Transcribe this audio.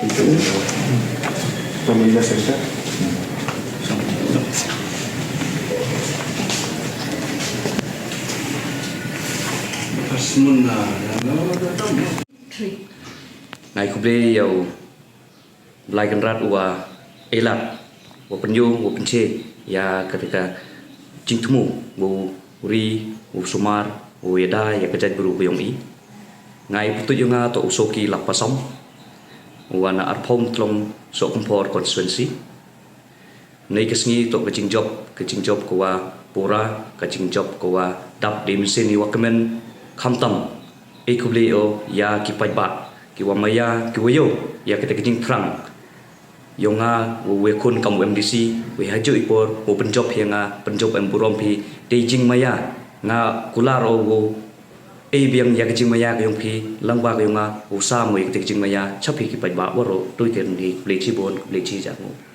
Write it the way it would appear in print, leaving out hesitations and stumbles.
Itu Pemilihan Center. Ngày hôm nay yêu lại gần rát ua elat ua penyu ua pence ya ketika cingtumu bu uri bu sumar bu yeda ya kejat guru bu yongi ngày putu yunga to usoki lapasong ua na arpong tlong so kumpor constituency nei kesngi to kecing job kwa pura kecing job kwa dap di mesin ni wakamen khamtam ekubli o ya kipai ba kiwa maya kiwayo ya kita kecing perang yonga we kun kam MDC we haju ipor wo penjob yang penjob emburom pi Beijing maya nga kularo wo biang ya kecing maya yong pi langba yonga usa mo kecing maya chapi kipai ba woro tuiken di plechi bon plechi jango